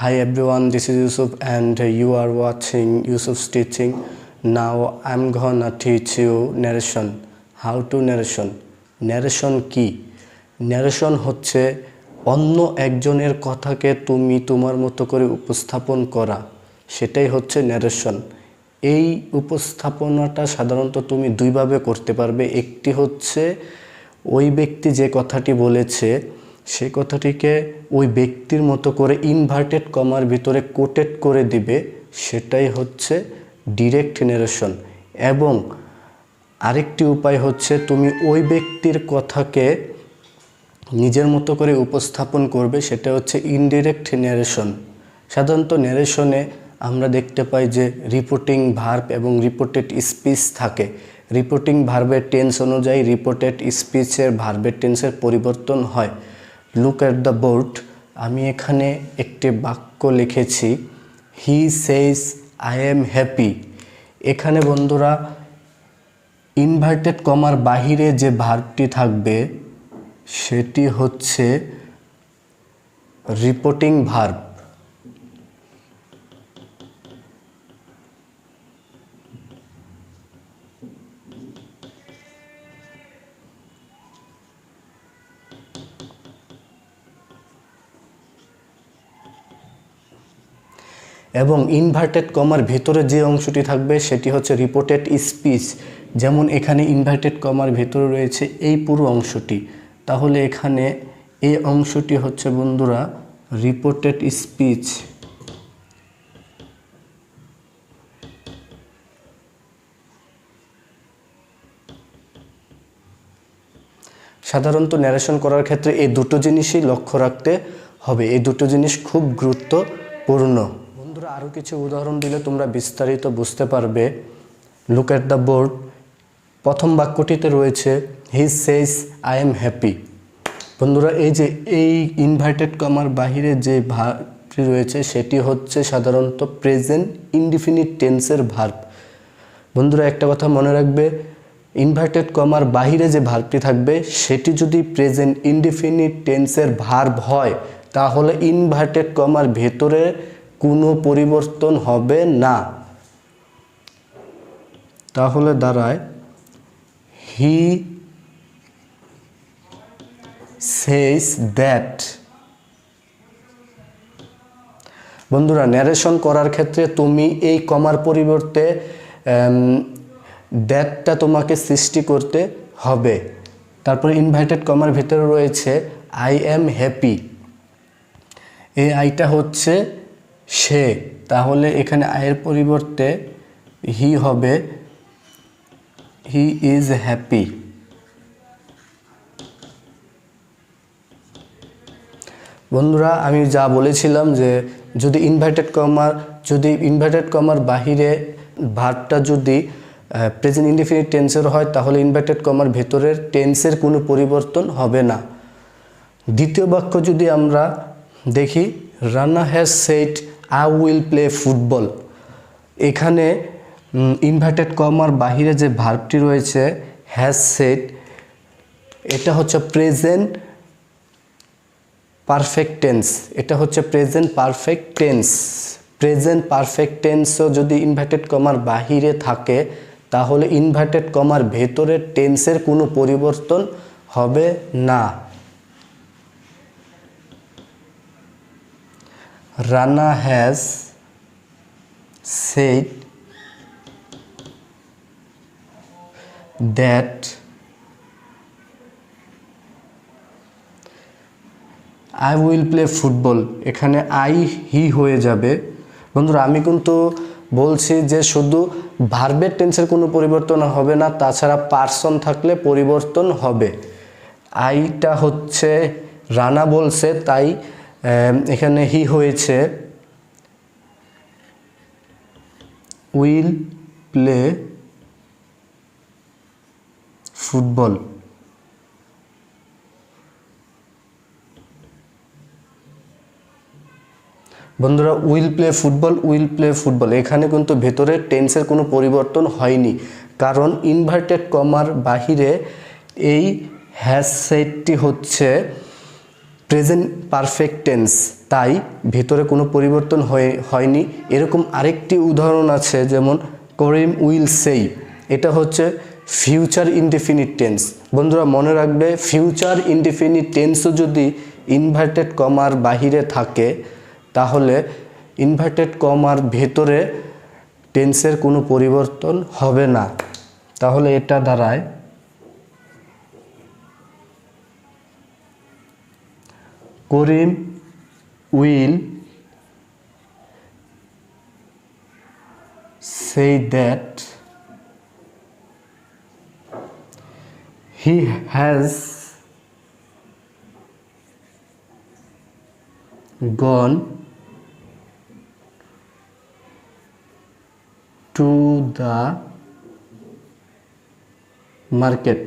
Hi everyone, this is Yusuf and you are watching Yusuf's teaching. Now I'm gonna teach you narration. How to narration? Narration কি? Narration হচ্ছে অন্য একজনের কথাকে তুমি তোমার মতো করে উপস্থাপন করা। সেটাই হচ্ছে narration. এই উপস্থাপনাটা সাধারণত তুমি দুইভাবে করতে পারবে। একটি হচ্ছে ওই ব্যক্তি যে কথাটি বলেছে সেই কথাটিকে ওই ব্যক্তির মতো করে ইনভার্টেড কমার ভিতরে কোটেড করে দিবে, সেটাই হচ্ছে ডিরেক্ট ন্যারেশন। এবং আরেকটি উপায় হচ্ছে তুমি ওই ব্যক্তির কথাকে নিজের মতো করে উপস্থাপন করবে, সেটা হচ্ছে ইনডিরেক্ট ন্যারেশন। সাধারণত ন্যারেশনে আমরা দেখতে পাই যে রিপোর্টিং ভার্ব এবং রিপোর্টেড স্পিচ থাকে। রিপোর্টিং ভার্বের টেন্স অনুযায়ী রিপোর্টেড স্পিচের ভার্বের টেন্সের পরিবর্তন হয়। Look at the board. আমি এখানে একটি বাক্য লিখেছি, হি সেজ আই এম হ্যাপি। এখানে বন্ধুরা ইনভার্টেড কমার বাহিরে যে ভার্বটি থাকবে সেটি হচ্ছে রিপোর্টিং ভার্ব। এবং ইনভার্টেড কমার ভেতরে যে অংশটি থাকবে সেটি হচ্ছে রিপোর্টেড স্পিচ। যেমন এখানে ইনভার্টেড কমার ভেতরে রয়েছে এই পুরো অংশটি, তাহলে এখানে এই অংশটি হচ্ছে বন্ধুরা রিপোর্টেড স্পিচ। সাধারণত ন্যারেশন করার ক্ষেত্রে এই দুটো জিনিসই লক্ষ্য রাখতে হবে, এই দুটো জিনিস খুব গুরুত্বপূর্ণ। বন্ধুরা আরও কিছু উদাহরণ দিলে তোমরা বিস্তারিত বুঝতে পারবে। Look at the board. প্রথম বাক্যটিতে রয়েছে হি সেজ আই এম হ্যাপি। বন্ধুরা এই যে এই ইনভার্টেড কমার বাহিরে যে ভার্বটি রয়েছে সেটি হচ্ছে সাধারণত প্রেজেন্ট ইনডিফিনিট টেন্সের ভার্ব। বন্ধুরা একটা কথা মনে রাখবে, ইনভার্টেড কমার বাহিরে যে ভার্বটি থাকবে সেটি যদি প্রেজেন্ট ইনডিফিনিট টেন্সের ভার্ব হয় তাহলে ইনভার্টেড কমার ভেতরে কোনো পরিবর্তন হবে না। তাহলে দাঁড়ায় হি সেজ দ্যাট। বন্ধুরা ন্যারেশন করার ক্ষেত্রে তুমি এই কমার পরিবর্তে দ্যাটটা তোমাকে সৃষ্টি করতে হবে। তারপরে ইনভার্টেড কমার ভিতরে রয়েছে আই এম হ্যাপি। এই আইটা হচ্ছে সে, তাহলে এখানে আয়ের পরিবর্তে হি হবে হি ইজ হ্যাপি। বন্ধুরা আমি যা বলেছিলাম যে যদি ইনভার্টেড কমার বাহিরে ভার্বটা যদি প্রেজেন্ট ইনডিফিনিট টেন্সের হয় তাহলে ইনভার্টেড কমার ভেতরের টেন্সের কোনো পরিবর্তন হবে না। দ্বিতীয় বাক্য যদি আমরা দেখি, Rana has said I will play football. এখানে ইনভার্টেড কমার বাহিরে যে ভার্বটি রয়েছে হ্যাজ সেড, এটা হচ্ছে প্রেজেন্ট পারফেক্ট টেন্স। এটা হচ্ছে present perfect tense. Present perfect টেন্সও যদি ইনভার্টেড কমার বাহিরে থাকে তাহলে ইনভার্টেড কমার ভেতরের টেন্সের কোনো পরিবর্তন হবে না। Rana has said that I will play football. এখানে আই হি হয়ে যাবে। বন্ধুরা আমি কিন্তু বলছি যে শুধু ভার্বের টেন্সের কোনো পরিবর্তন হবে না, তাছাড়া পার্সন থাকলে পরিবর্তন হবে। আইটা হচ্ছে রানা বলছে তাই এখানে হি হয়েছে উইল প্লে ফুটবল। বন্ধুরা উইল প্লে ফুটবল এখানে কিন্তু ভেতরে টেন্সের কোনো পরিবর্তন হয়নি, কারণ ইনভার্টেড কমার বাহিরে এই হ্যাজ সেডটি হচ্ছে প্রেজেন্ট পারফেক্ট টেন্স। তাই ভেতরে কোনো পরিবর্তন হয়নি। এরকম আরেকটি উদাহরণ আছে, যেমন করিম উইল সেই, এটা হচ্ছে ফিউচার ইনডেফিনিট টেন্স। বন্ধুরা মনে রাখবে, ফিউচার ইনডেফিনিট টেন্সও যদি ইনভার্টেড কমার বাহিরে থাকে তাহলে ইনভার্টেড কমার ভেতরে টেন্সের কোনো পরিবর্তন হবে না। তাহলে এটা দাঁড়ায় করিম will say that he has gone to the market।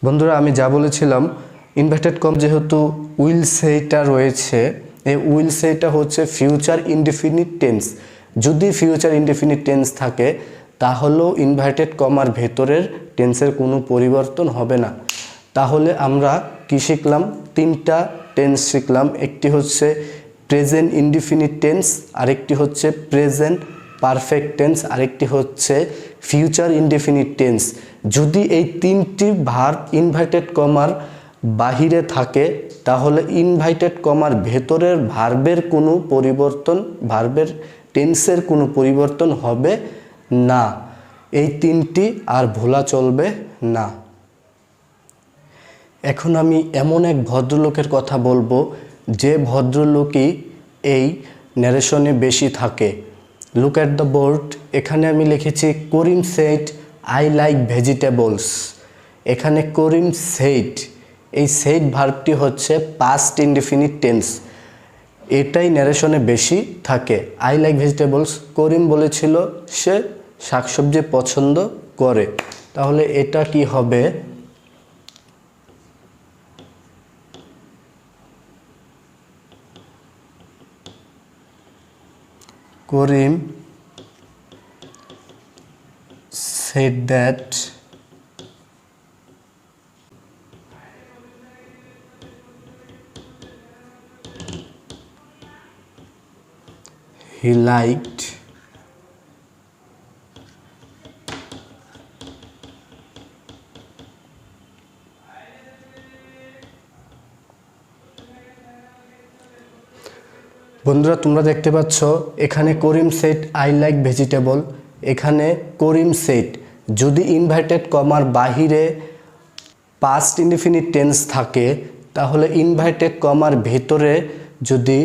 বন্ধুরা আমি যা বলেছিলাম, ইনভার্টেড কম যেহেতু উইল সেইটা রয়েছে, এই উইল সেইটা হচ্ছে ফিউচার ইনডেফিনিট টেন্স। যদি ফিউচার ইনডেফিনিট টেন্স থাকে তাহলেও ইনভার্টেড কমার ভেতরের টেন্সের কোনো পরিবর্তন হবে না। তাহলে আমরা কি শিখলাম? তিনটা টেন্স শিখলাম। একটি হচ্ছে প্রেজেন্ট ইনডেফিনিট টেন্স, আরেকটি হচ্ছে প্রেজেন্ট পারফেক্ট টেন্স, আরেকটি হচ্ছে ফিউচার ইনডেফিনিট টেন্স। যদি এই তিনটি ভার্ব ইনভার্টেড কমার বাহিরে থাকে তাহলে ইনভার্টেড কমার ভেতরের ভার্বের কোনো পরিবর্তন, ভার্বের টেন্সের কোনো পরিবর্তন হবে না। এই তিনটি আর ভোলা চলবে না। এখন আমি এমন এক ভদ্রলোকের কথা বলবো যে ভদ্রলোকই এই ন্যারেশনে বেশি থাকে। Look at the board. এখানে আমি লিখেছি Karim said I like vegetables. এখানে করিম সেড, এই সেড ভার্বটি হচ্ছে পাস্ট ইনডেফিনিট টেন্স, এটাই ন্যারেশনে বেশি থাকে। আই লাইক ভেজিটেবলস, করিম বলেছিল সে শাকসবজি পছন্দ করে। তাহলে এটা কি হবে? করিম said that he liked বন্ধুরা তোমরা দেখতে পাচ্ছ এখানে করিম সেড আই লাইক ভেজিটেবল, এখানে করিম সেড। যদি ইনভার্টেড কমার বাহিরে পাস্ট ইনডেফিনিট টেন্স থাকে তাহলে ইনভার্টেড কমার ভেতরে যদি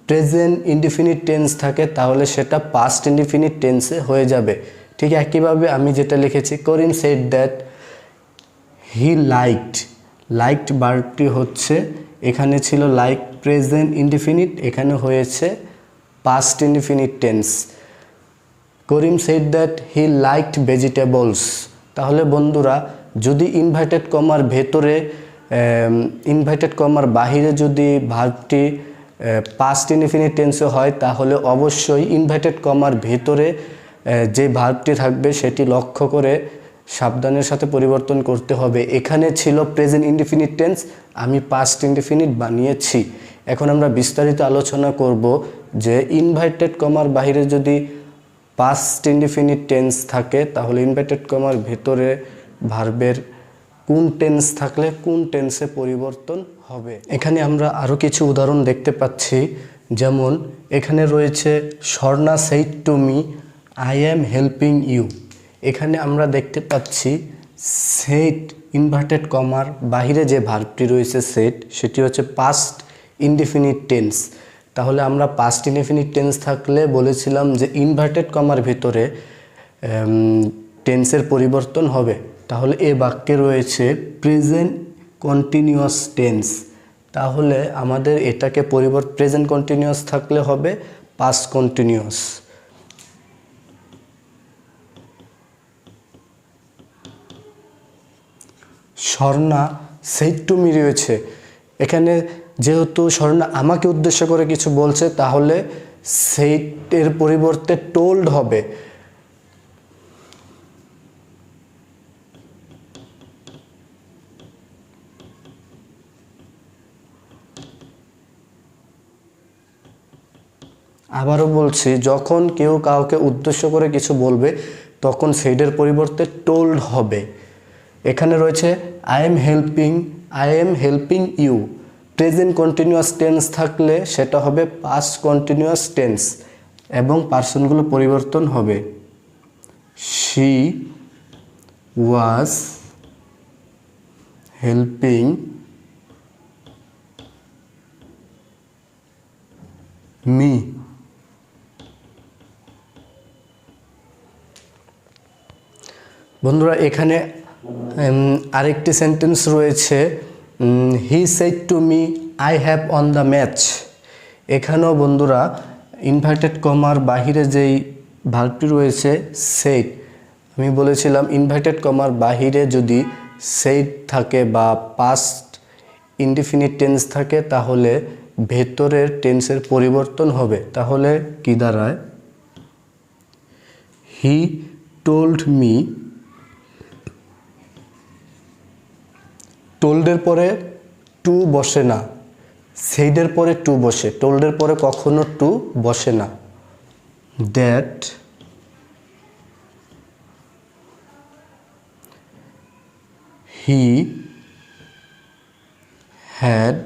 প্রেজেন্ট ইনডেফিনিট টেন্স থাকে তাহলে সেটা পাস্ট ইনডেফিনিট টেন্সে হয়ে যাবে। ঠিক একইভাবে আমি যেটা লিখেছি Karim said that he liked, liked ভার্বটি হচ্ছে, এখানে ছিল লাইক প্রেজেন্ট ইনডেফিনিট, এখানে হয়েছে past indefinite tense. Karim said that he liked vegetables. তাহলে বন্ধুরা যদি ইনভার্টেড কমার ভেতরে, ইনভার্টেড কমার বাহিরে যদি ভার্বটি পাস্ট ইনডেফিনিট টেন্সে হয় তাহলে অবশ্যই ইনভার্টেড কমার ভেতরে যে ভার্বটি থাকবে সেটি লক্ষ্য করে সাবধানের সাথে পরিবর্তন করতে হবে। এখানে ছিল প্রেজেন্ট ইনডেফিনিট টেন্স, আমি পাস্ট ইনডেফিনিট বানিয়েছি। এখন আমরা বিস্তারিত আলোচনা করব যে ইনভার্টেড কমার বাইরে যদি পাস্ট ইনডেফিনিট টেন্স থাকে তাহলে ইনভার্টেড কমার ভেতরে ভার্বের কোন টেন্স থাকলে কোন টেন্সে পরিবর্তন হবে। এখানে আমরা আরও কিছু উদাহরণ দেখতে পাচ্ছি, যেমন এখানে রয়েছে Swarna said to me I am helping you. এখানে আমরা দেখতে পাচ্ছি সেট ইনভার্টেড কমার বাহিরে যে ভার্বটি রয়েছে সেট, সেটি হচ্ছে পাস্ট ইনডেফিনিট টেন্স। তাহলে আমরা পাস্ট ইনডেফিনিট টেন্স থাকলে বলেছিলাম যে ইনভার্টেড কমার ভিতরে টেন্সের পরিবর্তন হবে। তাহলে এ বাক্যে রয়েছে প্রেজেন্ট কন্টিনিউয়াস টেন্স, তাহলে আমাদের এটাকে প্রেজেন্ট কন্টিনিউয়াস থাকলে হবে past continuous. Swarna said to me রয়েছে, এখানে যেহেতু স্বর্ণা আমাকে উদ্দেশ্য করে কিছু বলছে তাহলে সেইডের পরিবর্তে টোল্ড হবে। আবারও বলছি, যখন কেউ কাউকে উদ্দেশ্য করে কিছু বলবে তখন সেইটার পরিবর্তে টোল্ড হবে। এখানে রয়েছে I am helping you. Present continuous tense থাকলে সেটা হবে পাস্ট কন্টিনিউয়াস টেন্স এবং পার্সনগুলো পরিবর্তন হবে। She was helping me. বন্ধুরা এখানে আরেকটি সেন্টেন্স রয়েছে, he said to me I have on the match. এখানেও বন্ধুরা ইনভার্টেড কমার বাহিরে যেই ভার্বটি রয়েছে সেড, আমি বলেছিলাম ইনভার্টেড কমার বাহিরে যদি সেড থাকে বা পাস্ট ইনডিফিনিট টেন্স থাকে তাহলে ভেতরের টেন্সের পরিবর্তন হবে। তাহলে কি দাঁড়ায়? He told me. টোল্ডের পরে টু বসে না, সেইডের পরে টু বসে। টোল্ডের পরে কখনো টু বসে না। দ্যাট হি হ্যাড,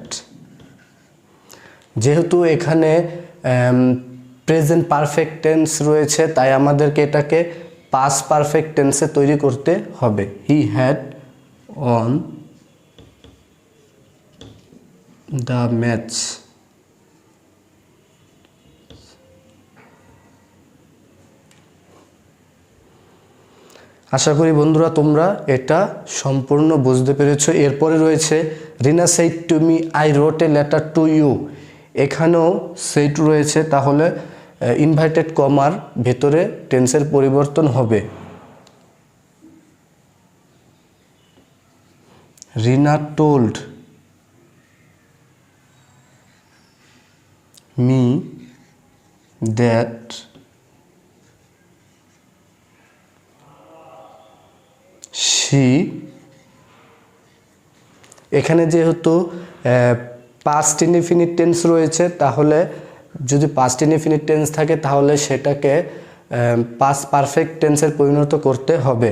যেহেতু এখানে প্রেজেন্ট পারফেক্ট টেন্স রয়েছে তাই আমাদেরকে এটাকে পাস্ট পারফেক্ট টেন্সে তৈরি করতে হবে। He had on the match. আশা করি বন্ধুরা তোমরা এটা সম্পূর্ণ বুঝতে পেরেছো। এরপরে রয়েছে Rina said to me I wrote a letter to you. এখানেও সেড রয়েছে, তাহলে ইনভার্টেড কমার ভেতরে টেন্সের পরিবর্তন হবে। Rina told me that she, এখানে যেহেতু পাস্ট ইনডিফিনিট টেন্স রয়েছে তাহলে যদি পাস্ট ইনডিফিনিট টেন্স থাকে তাহলে সেটাকে পাস্ট পারফেক্ট টেন্সের পরিণত করতে হবে।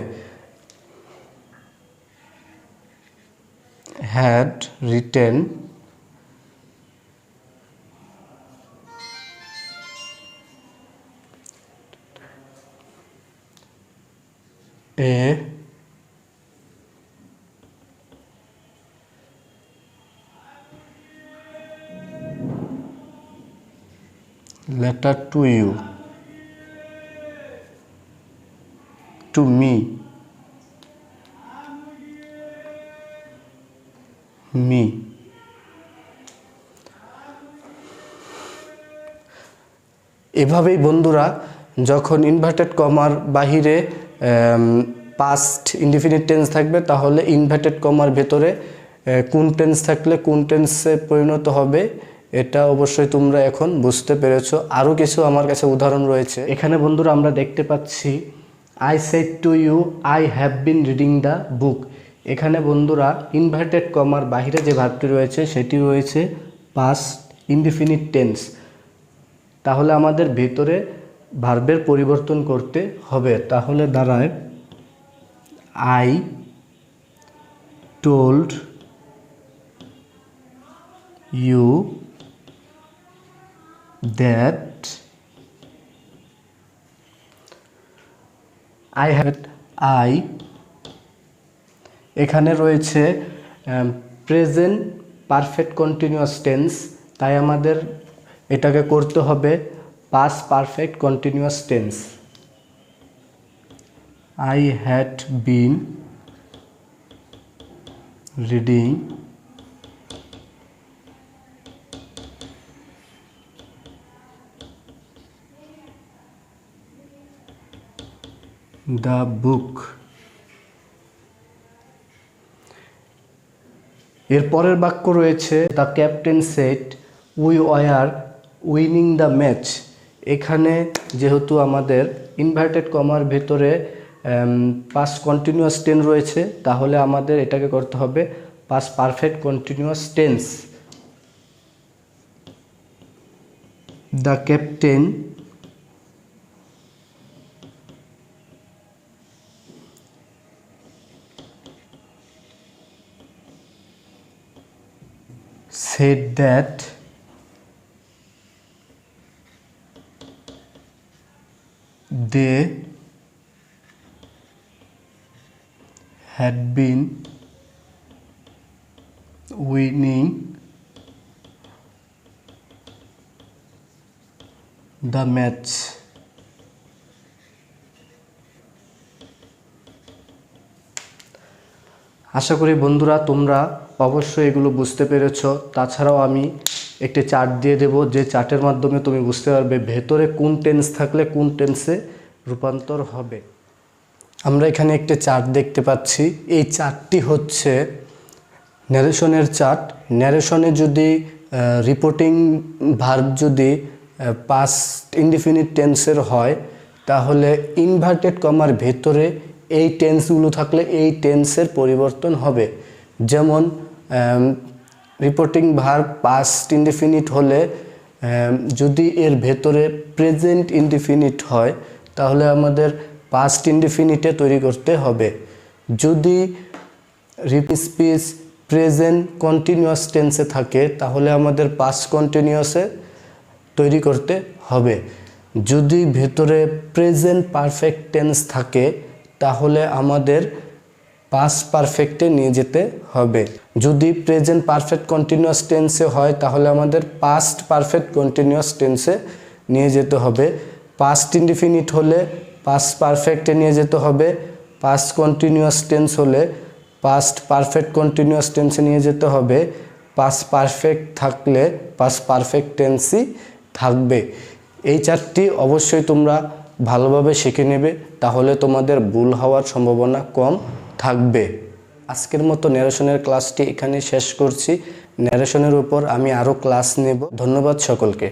Had written A letter to you, to me, me। এভাবেই বন্ধুরা যখন ইনভার্টেড কমার বাহিরে পাস্ট ইনডিফিনিট টেন্স থাকবে তাহলে ইনভার্টেড কমার ভেতরে কোন টেন্স থাকলে কোন টেন্সে পরিণত হবে এটা অবশ্যই তোমরা এখন বুঝতে পেরেছো। আরও কিছু আমার কাছে উদাহরণ রয়েছে। এখানে বন্ধুরা আমরা দেখতে পাচ্ছি I said to you I have been reading the book. এখানে বন্ধুরা ইনভার্টেড কমার বাহিরে যে ভার্বটি রয়েছে সেটি রয়েছে পাস্ট ইনডিফিনিট টেন্স, তাহলে আমাদের ভেতরে ভার্বের পরিবর্তন করতে হবে। তাহলে দাঁড়ায় I told you that I had I. এখানে রয়েছে প্রেজেন্ট পারফেক্ট কন্টিনিউয়াস টেন্স, তাই আমাদের এটাকে করতে হবে past perfect continuous tense. I had been reading the বুক। এর পরের বাক্য রয়েছে the captain said we were winning the match. এখানে যেহেতু আমাদের ইনভার্টেড কমার ভেতরে পাস্ট কন্টিনিউয়াস টেন্স রয়েছে তাহলে আমাদের এটাকে করতে হবে past perfect continuous tense. The captain said that they had been winning the match. আশা করি বন্ধুরা তোমরা অবশ্যই এগুলো বুঝতে পেরেছো। তাছাড়াও আমি একটি চার্ট দিয়ে দেব, যে চার্টের মাধ্যমে তুমি বুঝতে পারবে ভেতরে কোন টেন্স থাকলে কোন টেন্সে রূপান্তর হবে। আমরা এখানে একটি চার্ট দেখতে পাচ্ছি। এই চার্টটি হচ্ছে ন্যারেশনের চার্ট। ন্যারেশনে যদি রিপোর্টিং ভার্ব যদি পাস্ট ইনডিফিনিট টেন্সের হয়, তাহলে ইনভার্টেড কমার ভেতরে এই টেন্সগুলো থাকলে এই টেন্সের পরিবর্তন হবে। যেমন রিপোর্টিং ভার্ব পাস্ট ইনডিফিনিট হলে যদি এর ভেতরে প্রেজেন্ট ইনডিফিনিট হয়, তাহলে আমাদের পাস্ট ইনডিফিনিটে তৈরি করতে হবে। যদি স্পিচ প্রেজেন্ট কন্টিনিউয়াস টেন্সে থাকে, তাহলে আমাদের পাস্ট কন্টিনিউয়াসে তৈরি করতে হবে। যদি ভেতরে প্রেজেন্ট পারফেক্ট টেন্স থাকে, তাহলে আমাদের পাস্ট পারফেক্টে নিয়ে যেতে হবে। যদি প্রেজেন্ট পারফেক্ট কন্টিনিউয়াস টেন্সে হয়, তাহলে আমাদের পাস্ট পারফেক্ট কন্টিনিউয়াস টেন্সে নিয়ে যেতে হবে। পাস্ট ইনডিফিনিট হলে পাস্ট পারফেক্টে নিয়ে যেতে হবে। পাস্ট কন্টিনিউয়াস টেন্স হলে পাস্ট পারফেক্ট কন্টিনিউয়াস টেন্সে নিয়ে যেতে হবে। পাস্ট পারফেক্ট থাকলে পাস্ট পারফেক্ট টেন্সই থাকবে। এই চারটি অবশ্যই তোমরা ভালোভাবে শিখে নেবে, তাহলে তোমাদের ভুল হওয়ার সম্ভাবনা কম থাকবে। আজকের মতো ন্যারেশনের ক্লাসটি এখানে শেষ করছি। ন্যারেশনের উপর আমি আরও ক্লাস নেব। ধন্যবাদ সকলকে।